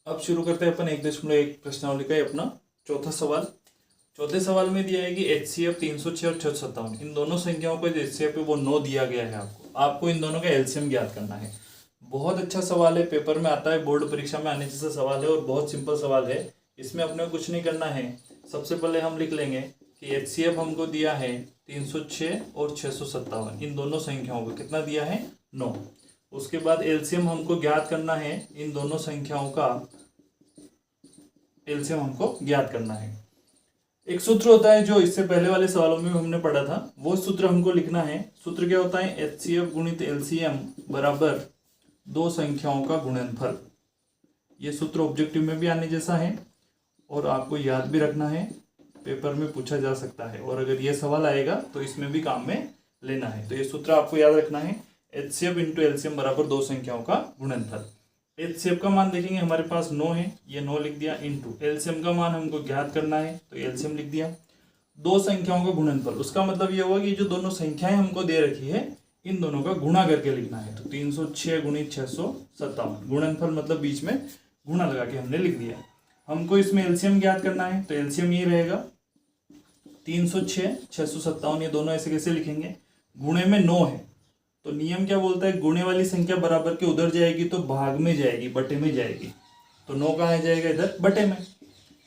अब शुरू करते हैं अपन 1.1 प्रश्नावली का अपना चौथा सवाल। चौथे सवाल में दिया है कि HCF 306 और 657, इन दोनों संख्याओं का जो HCF है वो 9 दिया गया है। आपको इन दोनों का एलसीएम ज्ञात करना है। बहुत अच्छा सवाल है, पेपर में आता है, बोर्ड परीक्षा में आने जैसा सवाल है और बहुत सिंपल सवाल है। इसमें अपने कुछ नहीं करना है। सबसे पहले हम लिख लेंगे कि HCF हमको दिया है 306 और 657, इन दोनों संख्याओं को कितना दिया है 9। उसके बाद एलसीएम हमको ज्ञात करना है, इन दोनों संख्याओं का एलसीएम हमको ज्ञात करना है। एक सूत्र होता है जो इससे पहले वाले सवालों में हमने पढ़ा था, वो सूत्र हमको लिखना है। सूत्र क्या होता है? HCF गुणित LCM बराबर दो संख्याओं का गुणनफल। ये सूत्र ऑब्जेक्टिव में भी आने जैसा है और आपको याद भी रखना है, पेपर में पूछा जा सकता है और अगर ये सवाल आएगा तो इसमें भी काम में लेना है। तो ये सूत्र आपको याद रखना है, HCF इंटू LCM बराबर दो संख्याओं का गुणनफल। HCF का मान देखेंगे हमारे पास 9 है, ये 9 लिख दिया, इंटू LCM का मान हमको ज्ञात करना है तो LCM लिख दिया। दो संख्याओं का गुणनफल, उसका मतलब ये हुआ कि जो दोनों संख्याएं हमको दे रखी है इन दोनों का गुणा करके लिखना है। तो 306 गुणित 657, गुणनफल मतलब बीच में गुणा लगा के हमने लिख दिया। हमको इसमें LCM ज्ञात करना है तो LCM ये रहेगा 306 657, ये दोनों ऐसे कैसे लिखेंगे? गुणे में 9 है तो नियम क्या बोलता है? गुणे वाली संख्या बराबर के उधर जाएगी तो भाग में जाएगी, बटे में जाएगी। तो 9 कहाँ जाएगा? इधर बटे में।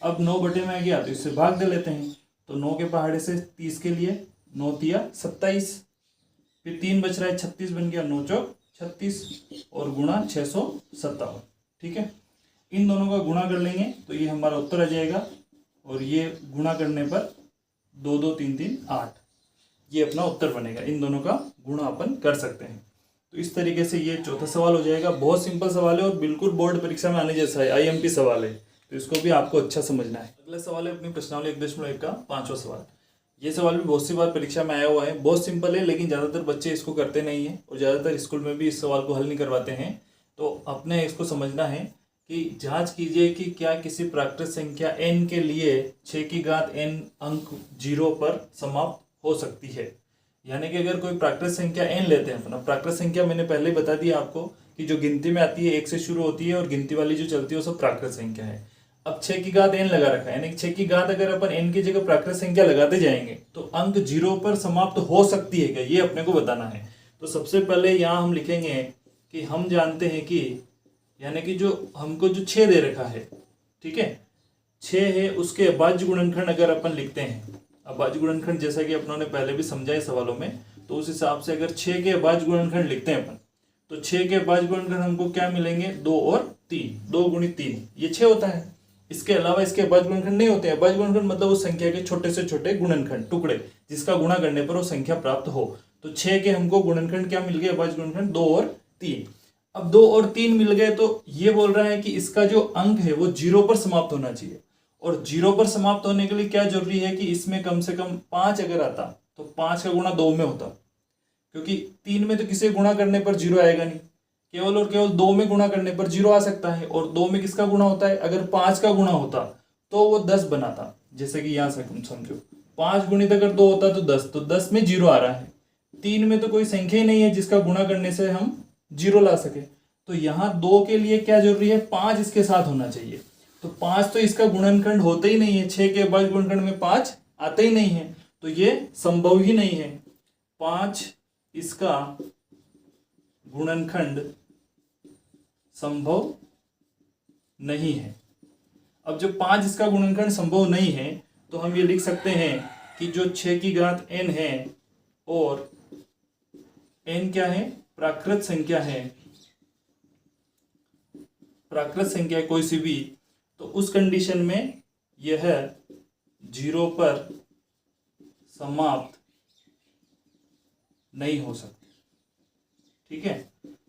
अब 9 बटे में आ गया तो इससे भाग दे लेते हैं। तो 9 के पहाड़े से 30 के लिए 9 तिया 27, फिर 3 बच रहा है 36 बन गया, 9 चौक 36 और गुणा 657। ठीक है, इन दोनों का गुणा कर लेंगे तो ये हमारा उत्तर आ जाएगा और ये गुणा करने पर 2 2 3 3 8, ये अपना उत्तर बनेगा। इन दोनों का गुणा अपन कर सकते हैं। तो इस तरीके से ये चौथा सवाल हो जाएगा। बहुत सिंपल सवाल है और बिल्कुल बोर्ड परीक्षा में आने जैसा है, IMP सवाल है, तो इसको भी आपको अच्छा समझना है। अगला सवाल है अपनी प्रश्नावली 1.1 का 5वां सवाल। ये सवाल भी बहुत सी बार परीक्षा में आया हुआ है, बहुत सिंपल है, लेकिन ज़्यादातर बच्चे इसको करते नहीं है और ज़्यादातर स्कूल में भी इस सवाल को हल नहीं करवाते हैं। तो अपने इसको समझना है कि जांच कीजिए कि क्या किसी प्राकृत संख्या n के लिए 6 की घात n अंक 0 पर समाप्त हो सकती है। यानी कि अगर कोई प्राकृत संख्या n लेते हैं अपना, प्राकृत संख्या मैंने पहले ही बता दिया आपको कि जो गिनती में आती है 1 से शुरू होती है और गिनती वाली जो चलती है वो सब प्राकृत संख्या है। अब 6 की घात n लगा रखा है, यानी 6 की घात अगर अपन n की जगह प्राकृत संख्या लगाते जाएंगे तो अंक 0 पर समाप्त हो सकती है क्या, ये अपने को बताना है। तो सबसे पहले यहाँ हम लिखेंगे कि हम जानते हैं कि यानी कि जो हमको जो 6 दे रखा है, ठीक है, 6 है, उसके अभाज्य गुणनखंड अगर अपन लिखते हैं, अभाज्य गुणनखंड जैसा कि अपनों ने पहले भी समझा है सवालों में, तो उस हिसाब से अगर 6 के अभाज्य गुणनखंड लिखते हैं अपन तो 6 के अभाज्य गुणनखंड हमको क्या मिलेंगे? 2 और 3, 2 गुणित 3 ये 6 होता है। इसके अलावा इसके अभाज्य गुणनखंड नहीं होते हैं। अभाज्य गुणनखंड मतलब उस संख्या के छोटे से छोटे गुणनखंड, टुकड़े, जिसका गुणा करने पर वो संख्या प्राप्त हो। तो 6 के हमको गुणनखंड क्या मिल गए? अभाज्य गुणनखंड 2 और 3। अब 2 और 3 मिल गए तो ये बोल रहा है कि इसका जो अंक है वो 0 पर समाप्त होना चाहिए। और 0 पर समाप्त होने के लिए क्या जरूरी है कि इसमें कम से कम 5 अगर आता तो 5 का गुणा 2 में होता, क्योंकि 3 में तो किसी गुणा करने पर 0 आएगा नहीं, केवल और केवल 2 में गुणा करने पर 0 आ सकता है। और 2 में किसका गुणा होता है? अगर 5 का गुणा होता तो वो 10 बनाता। जैसे कि यहाँ से समझो 5 गुणित अगर 2 होता तो 10, तो 10 में 0 आ रहा है। 3 में तो कोई संख्या ही नहीं है जिसका गुणा करने से हम 0 ला सके। तो यहाँ 2 के लिए क्या जरूरी है? 5 इसके साथ होना चाहिए। तो 5 तो इसका गुणनखंड होता ही नहीं है, 6 के अभाज्य गुणनखंड में 5 आता ही नहीं है, तो ये संभव ही नहीं है। 5 इसका गुणनखंड संभव नहीं है। अब जो 5 इसका गुणनखंड संभव नहीं है तो हम ये लिख सकते हैं कि जो 6 की घात n है और n क्या है? प्राकृत संख्या है, प्राकृत संख्या कोई सी भी, तो उस कंडीशन में यह 0 पर समाप्त नहीं हो सकती। ठीक है,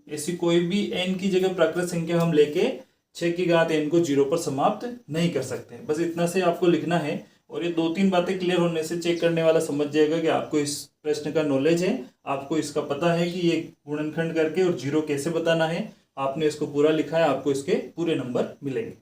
ऐसी कोई भी n की जगह प्राकृत संख्या हम लेके 6 की घात n को 0 पर समाप्त नहीं कर सकते। बस इतना से आपको लिखना है और ये 2-3 बातें क्लियर होने से चेक करने वाला समझ जाएगा कि आपको इस प्रश्न का नॉलेज है, आपको इसका पता है कि ये गुणनखंड करके और 0 कैसे बताना है। आपने इसको पूरा लिखा है, आपको इसके पूरे नंबर मिलेंगे।